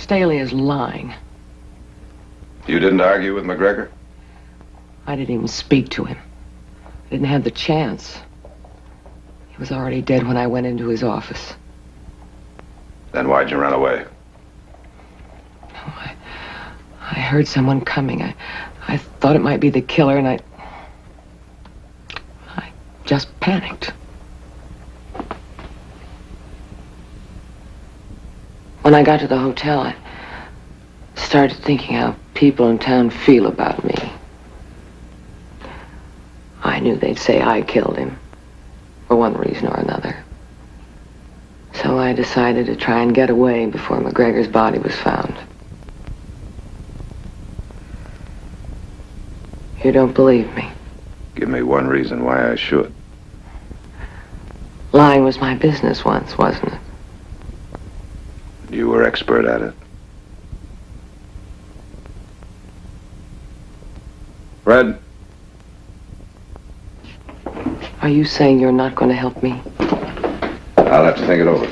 Staley is lying. You didn't argue with McGregor? I didn't even speak to him. I didn't have the chance. He was already dead when I went into his office. Then why'd you run away? Oh, I heard someone coming. I thought it might be the killer, and I just panicked. When I got to the hotel, I started thinking how people in town feel about me. I knew they'd say I killed him, for one reason or another. So I decided to try and get away before McGregor's body was found. You don't believe me? Give me one reason why I should. Lying was my business once, wasn't it? You were expert at it. Fred? Are you saying you're not going to help me? I'll have to think it over.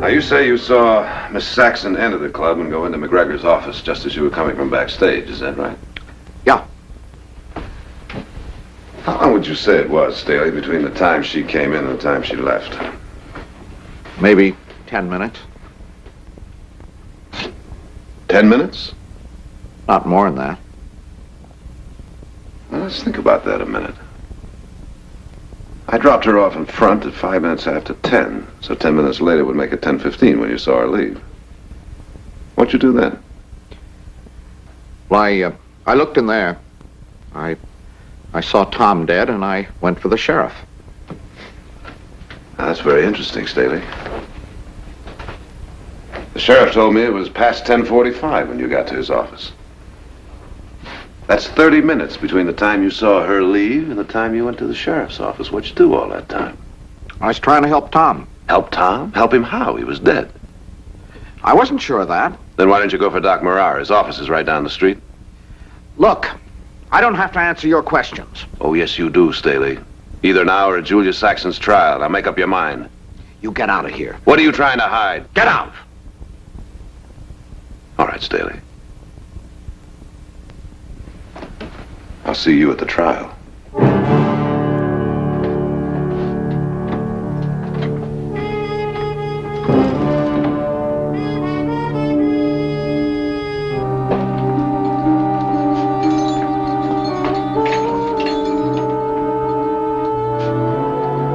Now, you say you saw Miss Saxon enter the club and go into McGregor's office just as you were coming from backstage, is that right? Yeah. How long would you say it was, Staley, between the time she came in and the time she left? Maybe 10 minutes. 10 minutes? Not more than that. Well, let's think about that a minute. I dropped her off in front at 5 minutes after 10, so 10 minutes later would make it 10:15 when you saw her leave. What'd you do then? Well, I looked in there. I saw Tom dead, and I went for the sheriff. Now, that's very interesting, Staley. The sheriff told me it was past 10:45 when you got to his office. That's 30 minutes between the time you saw her leave and the time you went to the sheriff's office. What'd you do all that time? I was trying to help Tom. Help Tom? Help him how? He was dead. I wasn't sure of that. Then why didn't you go for Doc Morar? His office is right down the street. Look, I don't have to answer your questions. Oh, yes, you do, Staley. Either now or at Julia Saxon's trial. Now make up your mind. You get out of here. What are you trying to hide? Get out! All right, Staley. I'll see you at the trial.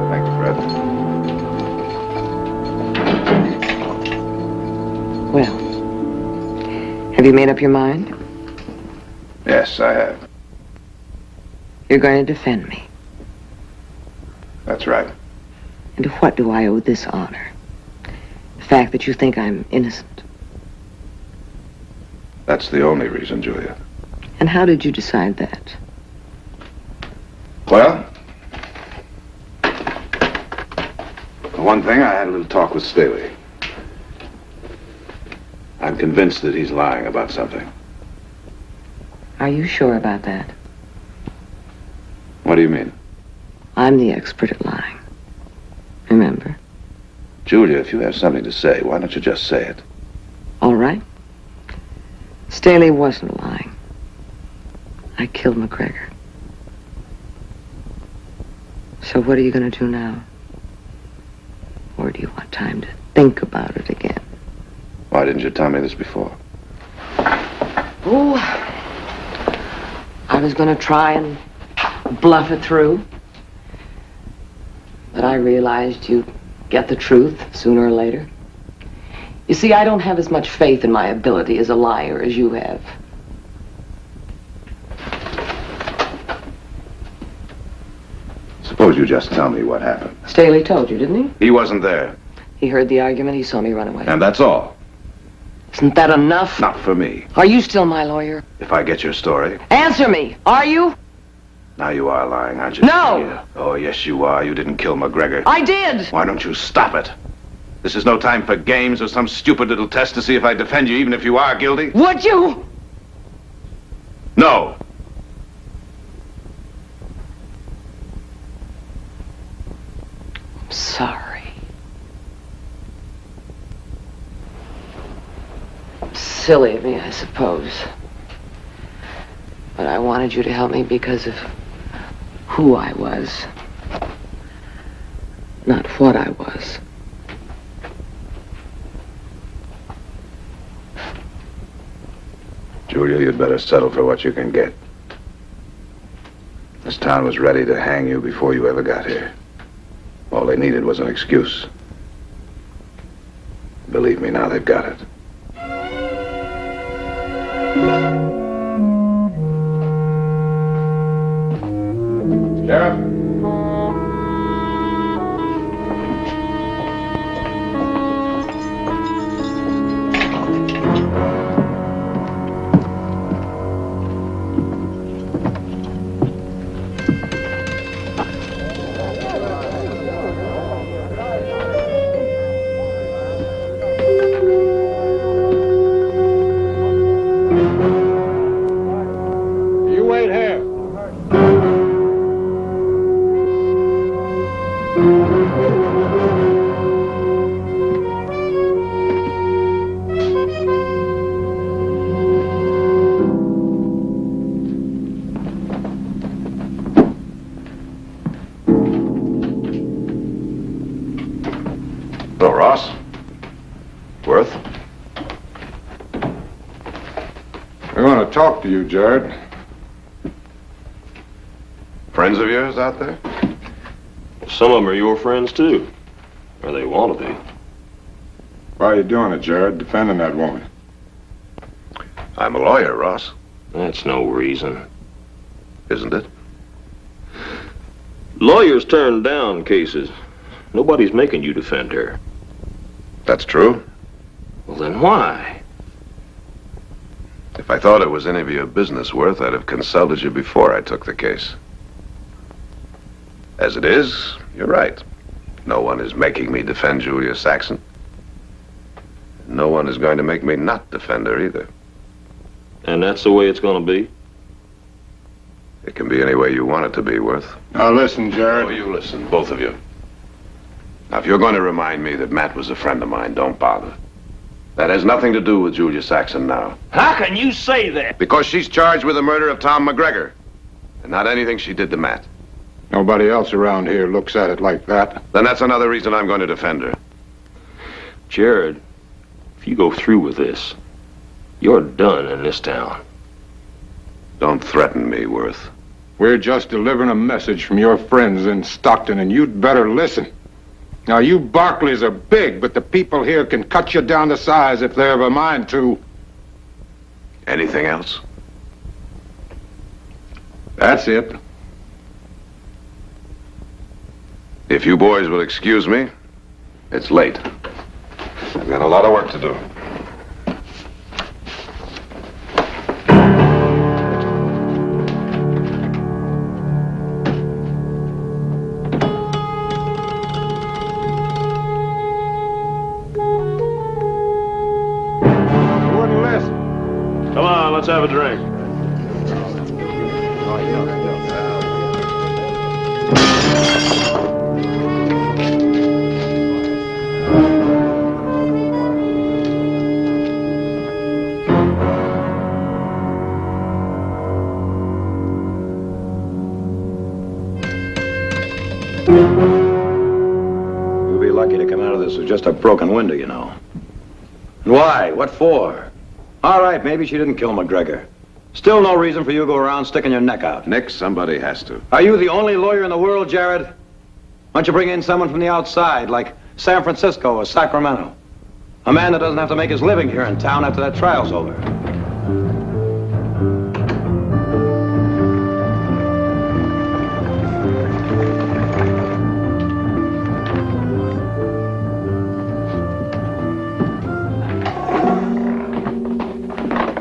Thank you, Fred. Well, have you made up your mind? Yes, I have. You're going to defend me. That's right. And to what do I owe this honor? The fact that you think I'm innocent. That's the only reason, Julia. And how did you decide that? Well, for one thing, I had a little talk with Staley. I'm convinced that he's lying about something. Are you sure about that? What do you mean? I'm the expert at lying. Remember? Julia, if you have something to say, why don't you just say it? All right. Staley wasn't lying. I killed McGregor. So what are you going to do now? Or do you want time to think about it again? Why didn't you tell me this before? Oh, I was going to try and bluff it through. But I realized you'd get the truth sooner or later. You see, I don't have as much faith in my ability as a liar as you have. Suppose you just tell me what happened. Staley told you, didn't he? He wasn't there. He heard the argument. He saw me run away. And that's all. Isn't that enough? Not for me. Are you still my lawyer? If I get your story. Answer me. Are you? Now you are lying, aren't you? No! Yeah. Oh, yes, you are. You didn't kill McGregor. I did! Why don't you stop it? This is no time for games or some stupid little test to see if I defend you, even if you are guilty. Would you? No. I'm sorry. Silly of me, I suppose. But I wanted you to help me because of who I was, not what I was. Julia, you'd better settle for what you can get. This town was ready to hang you before you ever got here. All they needed was an excuse. Believe me, now they've got it. Sheriff? You wait here. Hello, Ross. Worth? I want to talk to you, Jared. Friends of yours out there? Some of them are your friends, too. Or they want to be. Why are you doing it, Jared? Defending that woman. I'm a lawyer, Ross. That's no reason. Isn't it? Lawyers turn down cases. Nobody's making you defend her. That's true. Well, then why? If I thought it was any of your business, Worth, I'd have consulted you before I took the case. As it is, you're right. No one is making me defend Julia Saxon. No one is going to make me not defend her either. And that's the way it's going to be? It can be any way you want it to be, Worth. Now listen, Oh, Jared. you listen, both of you. Now, if you're going to remind me that Matt was a friend of mine, don't bother. That has nothing to do with Julia Saxon now. How can you say that? Because she's charged with the murder of Tom McGregor. And not anything she did to Matt. Nobody else around here looks at it like that. Then that's another reason I'm going to defend her. Jared, if you go through with this, you're done in this town. Don't threaten me, Worth. We're just delivering a message from your friends in Stockton, and you'd better listen. Now, you Barclays are big, but the people here can cut you down to size if they have a mind to. Anything else? That's it. If you boys will excuse me, it's late. I've got a lot of work to do. You wouldn't listen. Come on, let's have a drink. You'll be lucky to come out of this with just a broken window, you know. And why? What for? All right, maybe she didn't kill McGregor. Still no reason for you to go around sticking your neck out. Nick, somebody has to. Are you the only lawyer in the world, Jared? Why don't you bring in someone from the outside, like San Francisco or Sacramento? A man that doesn't have to make his living here in town after that trial's over.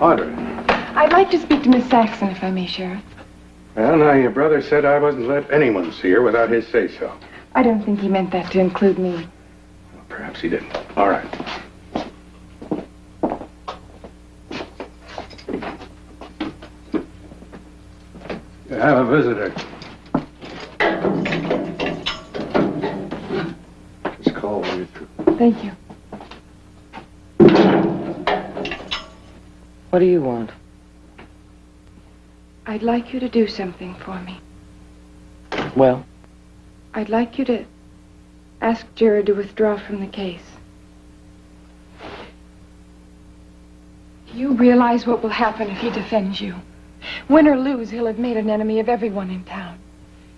Audrey. I'd like to speak to Miss Saxon, if I may, Sheriff. Well, now, your brother said I wasn't to let anyone see her without his say-so. I don't think he meant that to include me. Perhaps he didn't. All right. You have a visitor. Just call when you're through. Thank you. What do you want? I'd like you to do something for me. Well, I'd like you to ask Jared to withdraw from the case. You realize what will happen if he defends you. Win or lose, he'll have made an enemy of everyone in town.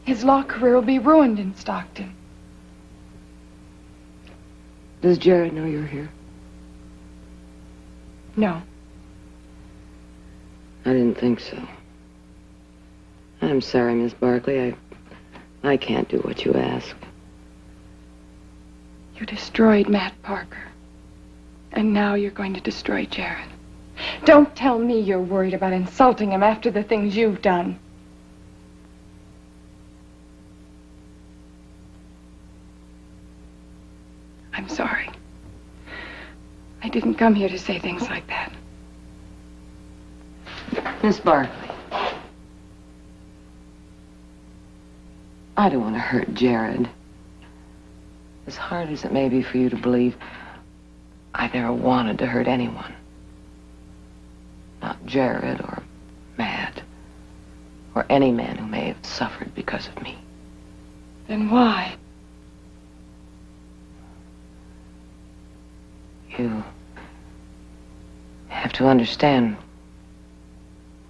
His law career will be ruined in Stockton. does Jared know you're here? No. I didn't think so. I'm sorry, Miss Barkley. I can't do what you ask. You destroyed Matt Parker. And now you're going to destroy Jared. Don't tell me you're worried about insulting him after the things you've done. I'm sorry. I didn't come here to say things like that. Miss Barkley, I don't want to hurt Jared. As hard as it may be for you to believe, I never wanted to hurt anyone. Not Jared or Matt or any man who may have suffered because of me. Then why? You have to understand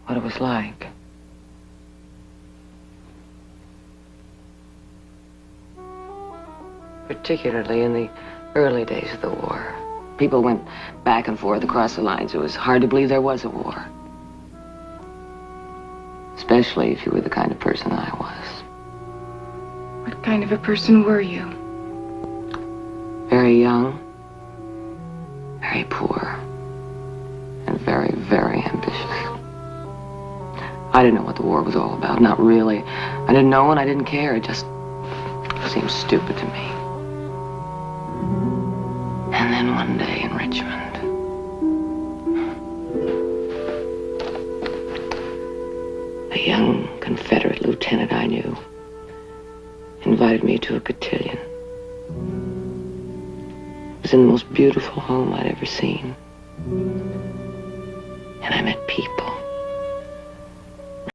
what it was like. Particularly in the early days of the war. People went back and forth across the lines. It was hard to believe there was a war. Especially if you were the kind of person I was. What kind of a person were you? Very young, very poor, and very, very ambitious. I didn't know what the war was all about, not really. I didn't know and I didn't care. It just seemed stupid to me. And then one day in Richmond, a young Confederate lieutenant I knew invited me to a cotillion. It was in the most beautiful home I'd ever seen. And I met people.